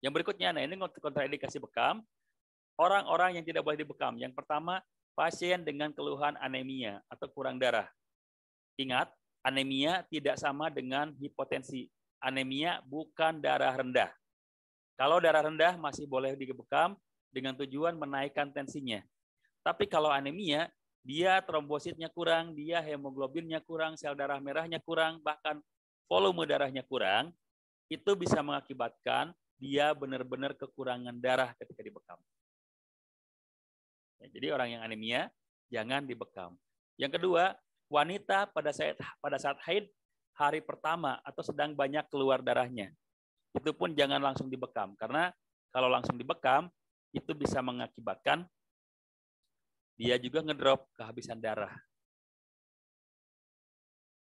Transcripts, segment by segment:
Yang berikutnya, nah ini kontraindikasi bekam. Orang-orang yang tidak boleh dibekam. Yang pertama, pasien dengan keluhan anemia atau kurang darah. Ingat, anemia tidak sama dengan hipotensi. Anemia bukan darah rendah. Kalau darah rendah masih boleh dibekam dengan tujuan menaikkan tensinya. Tapi kalau anemia, dia trombositnya kurang, dia hemoglobinnya kurang, sel darah merahnya kurang, bahkan volume darahnya kurang, itu bisa mengakibatkan dia benar-benar kekurangan darah ketika dibekam. Ya, jadi orang yang anemia jangan dibekam. Yang kedua, wanita pada saat haid hari pertama atau sedang banyak keluar darahnya, itu pun jangan langsung dibekam karena kalau langsung dibekam itu bisa mengakibatkan dia juga ngedrop kehabisan darah.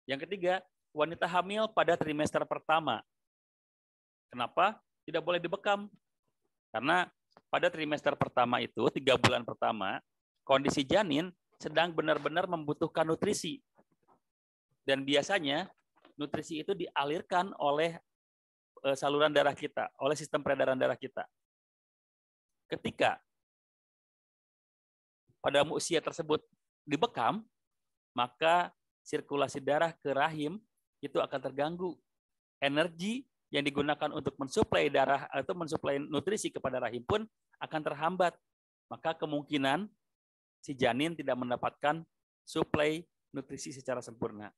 Yang ketiga, wanita hamil pada trimester pertama. Kenapa tidak boleh dibekam? Karena pada trimester pertama itu, 3 bulan pertama, kondisi janin sedang benar-benar membutuhkan nutrisi. Dan biasanya nutrisi itu dialirkan oleh saluran darah kita, oleh sistem peredaran darah kita. Ketika pada usia tersebut dibekam, maka sirkulasi darah ke rahim itu akan terganggu. Energi yang digunakan untuk mensuplai darah atau mensuplai nutrisi kepada rahim pun akan terhambat. Maka kemungkinan si janin tidak mendapatkan suplai nutrisi secara sempurna.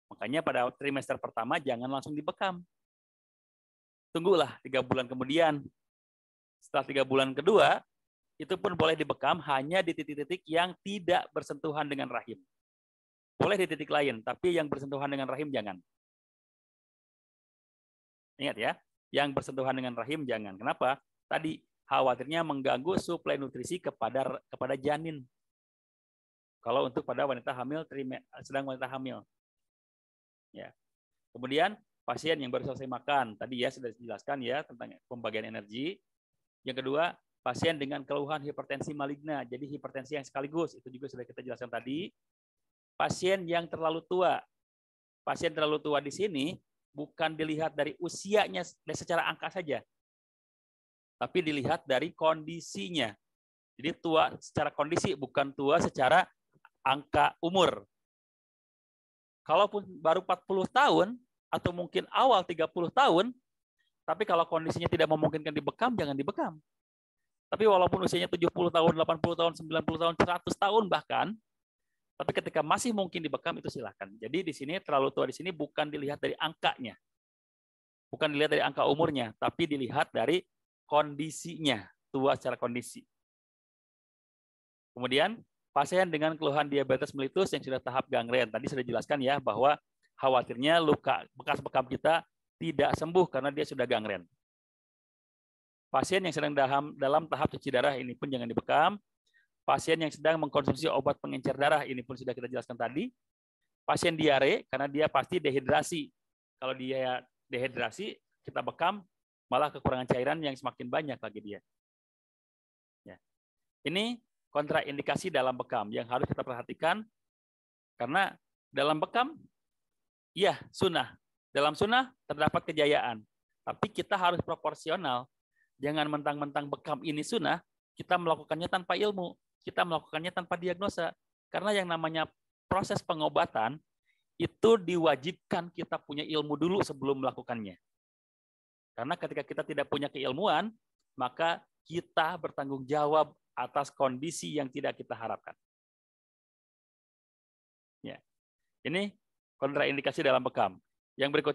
Makanya pada trimester pertama jangan langsung dibekam. Tunggulah 3 bulan kemudian. Setelah 3 bulan kedua, itu pun boleh dibekam hanya di titik-titik yang tidak bersentuhan dengan rahim. Boleh di titik lain, tapi yang bersentuhan dengan rahim jangan. Ingat ya, yang bersentuhan dengan rahim jangan. Kenapa? Tadi khawatirnya mengganggu suplai nutrisi kepada janin. Kalau untuk pada wanita hamil, sedang wanita hamil. Ya. Kemudian pasien yang baru selesai makan, tadi ya sudah dijelaskan ya tentang pembagian energi. Yang kedua, pasien dengan keluhan hipertensi maligna, jadi hipertensi yang sekaligus, itu juga sudah kita jelaskan tadi. Pasien yang terlalu tua. Pasien terlalu tua di sini bukan dilihat dari usianya secara angka saja, tapi dilihat dari kondisinya. Jadi tua secara kondisi, bukan tua secara angka umur. Kalaupun baru 40 tahun, atau mungkin awal 30 tahun, tapi kalau kondisinya tidak memungkinkan dibekam, jangan dibekam. Tapi walaupun usianya 70 tahun, 80 tahun, 90 tahun, 100 tahun bahkan, tapi ketika masih mungkin dibekam itu silahkan. Jadi di sini terlalu tua di sini bukan dilihat dari angkanya, bukan dilihat dari angka umurnya, tapi dilihat dari kondisinya, tua secara kondisi. Kemudian pasien dengan keluhan diabetes mellitus yang sudah tahap gangren, tadi sudah dijelaskan ya bahwa khawatirnya luka bekas bekam kita tidak sembuh karena dia sudah gangren. Pasien yang sedang dalam tahap cuci darah ini pun jangan dibekam. Pasien yang sedang mengkonsumsi obat pengencer darah, ini pun sudah kita jelaskan tadi. Pasien diare, karena dia pasti dehidrasi. Kalau dia dehidrasi, kita bekam, malah kekurangan cairan yang semakin banyak lagi dia. Ya. Ini kontraindikasi dalam bekam yang harus kita perhatikan, karena dalam bekam, ya sunnah. Dalam sunnah terdapat kejayaan. Tapi kita harus proporsional. Jangan mentang-mentang bekam ini sunnah, kita melakukannya tanpa ilmu. Kita melakukannya tanpa diagnosa. Karena yang namanya proses pengobatan, itu diwajibkan kita punya ilmu dulu sebelum melakukannya. Karena ketika kita tidak punya keilmuan, maka kita bertanggung jawab atas kondisi yang tidak kita harapkan. Ya. Ini kontraindikasi dalam bekam. Yang berikutnya,